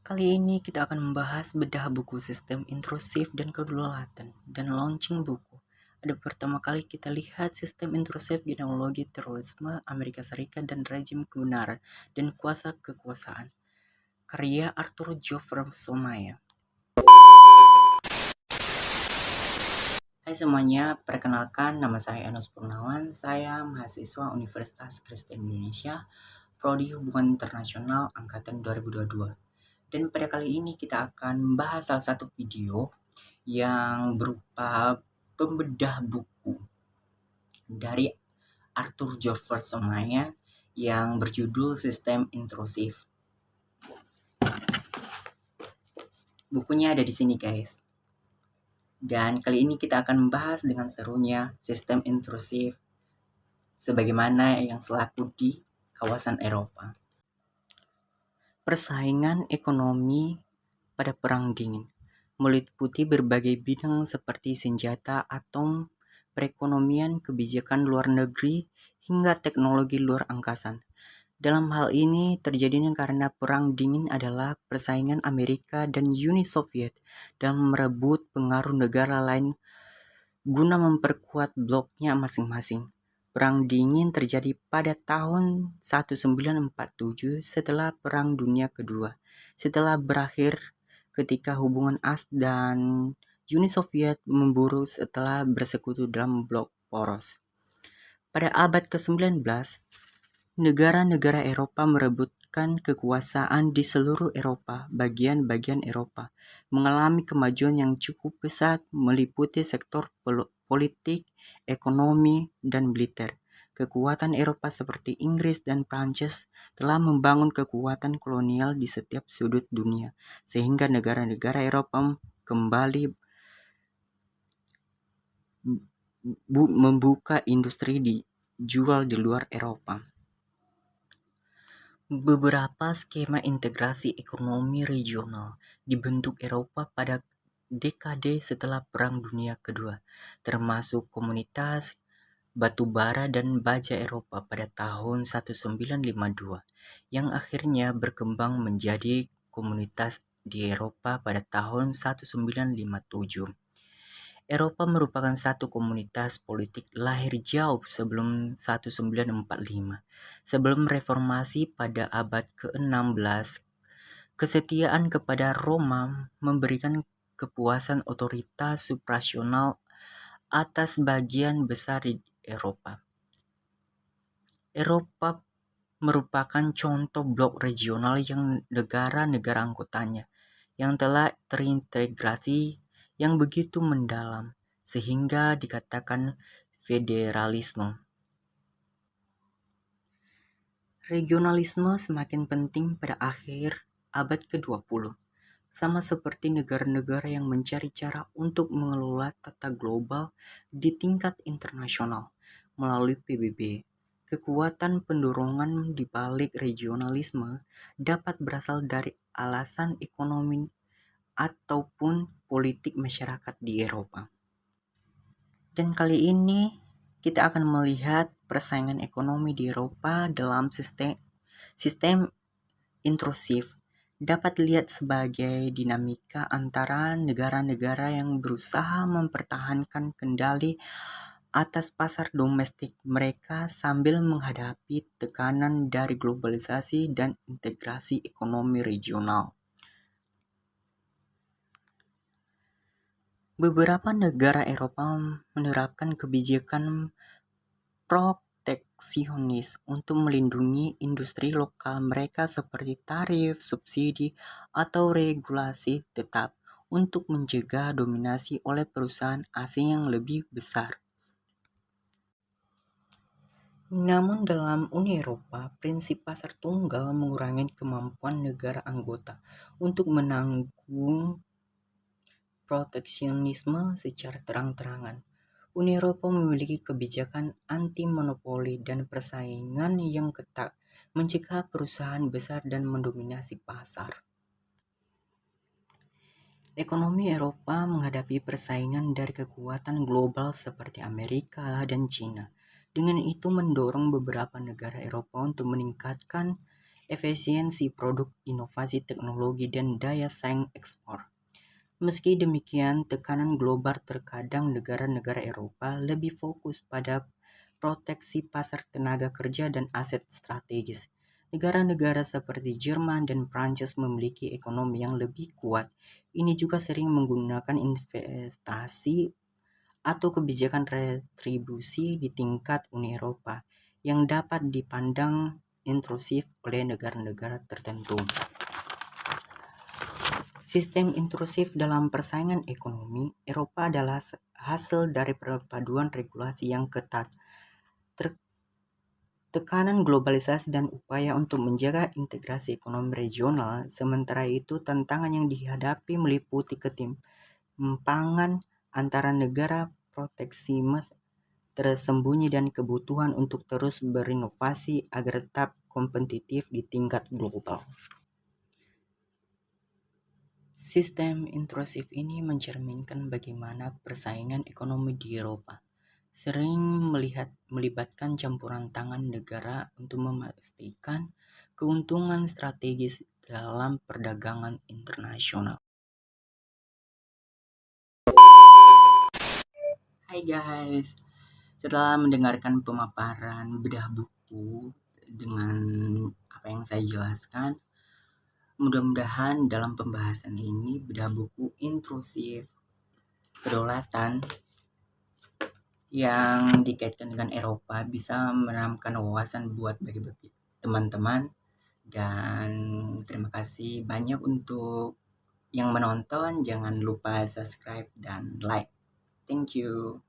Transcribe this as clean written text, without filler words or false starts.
Kali ini kita akan membahas bedah buku sistem intrusif dan kedaulatan dan launching buku. Ada pertama kali kita lihat sistem intrusif genealogi terorisme Amerika Serikat dan rejim kebenaran dan kuasa kekuasaan. Karya Arthur Geoffrey Somaya. Hai semuanya, perkenalkan nama saya Enos Purnawan. Saya mahasiswa Universitas Kristen Indonesia, Prodi Hubungan Internasional Angkatan 2022. Dan pada kali ini kita akan membahas salah satu video yang berupa pembedah buku dari Arthur Geoffrey Somaya yang berjudul Sistem Intrusif. Bukunya ada di sini guys. Dan kali ini kita akan membahas dengan serunya sistem intrusif sebagaimana yang selaku di kawasan Eropa. Persaingan ekonomi pada Perang Dingin meliputi berbagai bidang seperti senjata, atom, perekonomian, kebijakan luar negeri, hingga teknologi luar angkasa. Dalam hal ini terjadinya karena Perang Dingin adalah persaingan Amerika dan Uni Soviet dalam merebut pengaruh negara lain guna memperkuat bloknya masing-masing. Perang Dingin terjadi pada tahun 1947 setelah Perang Dunia Kedua. Setelah berakhir ketika hubungan AS dan Uni Soviet memburuk setelah bersekutu dalam blok poros. Pada abad ke-19, negara-negara Eropa merebutkan kekuasaan di seluruh Eropa. Bagian-bagian Eropa mengalami kemajuan yang cukup pesat meliputi sektor politik, ekonomi, dan militer. Kekuatan Eropa seperti Inggris dan Prancis telah membangun kekuatan kolonial di setiap sudut dunia, sehingga negara-negara Eropa kembali membuka industri dijual di luar Eropa. Beberapa skema integrasi ekonomi regional dibentuk Eropa pada dekade setelah Perang Dunia Kedua, termasuk komunitas batu bara dan baja Eropa pada tahun 1952, yang akhirnya berkembang menjadi komunitas di Eropa pada tahun 1957. Eropa merupakan satu komunitas politik lahir jauh sebelum 1945. Sebelum reformasi pada abad ke-16, kesetiaan kepada Roma memberikan kepuasan otoritas supranasional atas bagian besar di Eropa. Eropa merupakan contoh blok regional yang negara-negara anggotanya yang telah terintegrasi yang begitu mendalam sehingga dikatakan federalisme. Regionalisme semakin penting pada akhir abad ke-20, sama seperti negara-negara yang mencari cara untuk mengelola tata global di tingkat internasional melalui PBB. Kekuatan pendorongan di balik regionalisme dapat berasal dari alasan ekonomi ataupun politik masyarakat di Eropa. Dan kali ini kita akan melihat persaingan ekonomi di Eropa dalam sistem intrusif dapat dilihat sebagai dinamika antara negara-negara yang berusaha mempertahankan kendali atas pasar domestik mereka sambil menghadapi tekanan dari globalisasi dan integrasi ekonomi regional. Beberapa negara Eropa menerapkan kebijakan proteksionis untuk melindungi industri lokal mereka seperti tarif, subsidi, atau regulasi tetap untuk mencegah dominasi oleh perusahaan asing yang lebih besar. Namun dalam Uni Eropa, prinsip pasar tunggal mengurangi kemampuan negara anggota untuk menanggung proteksionisme secara terang-terangan. Uni Eropa memiliki kebijakan anti-monopoli dan persaingan yang ketat, mencegah perusahaan besar dan mendominasi pasar. Ekonomi Eropa menghadapi persaingan dari kekuatan global seperti Amerika dan China. Dengan itu mendorong beberapa negara Eropa untuk meningkatkan efisiensi produk, inovasi teknologi, dan daya saing ekspor. Meski demikian, tekanan global terkadang negara-negara Eropa lebih fokus pada proteksi pasar tenaga kerja dan aset strategis. Negara-negara seperti Jerman dan Prancis memiliki ekonomi yang lebih kuat. Ini juga sering menggunakan investasi atau kebijakan retribusi di tingkat Uni Eropa yang dapat dipandang intrusif oleh negara-negara tertentu. Sistem intrusif dalam persaingan ekonomi Eropa adalah hasil dari perpaduan regulasi yang ketat, tekanan globalisasi dan upaya untuk menjaga integrasi ekonomi regional. Sementara itu, tantangan yang dihadapi meliputi ketimpangan antara negara, proteksionisme tersembunyi, dan kebutuhan untuk terus berinovasi agar tetap kompetitif di tingkat global. Sistem intrusif ini mencerminkan bagaimana persaingan ekonomi di Eropa sering melibatkan campuran tangan negara untuk memastikan keuntungan strategis dalam perdagangan internasional. Hai guys, setelah mendengarkan pemaparan bedah buku dengan apa yang saya jelaskan, mudah-mudahan dalam pembahasan ini bedah buku intrusif kedaulatan yang dikaitkan dengan Eropa bisa menanamkan wawasan buat bagi-bagi teman-teman, dan terima kasih banyak untuk yang menonton. Jangan lupa subscribe dan like. Thank you.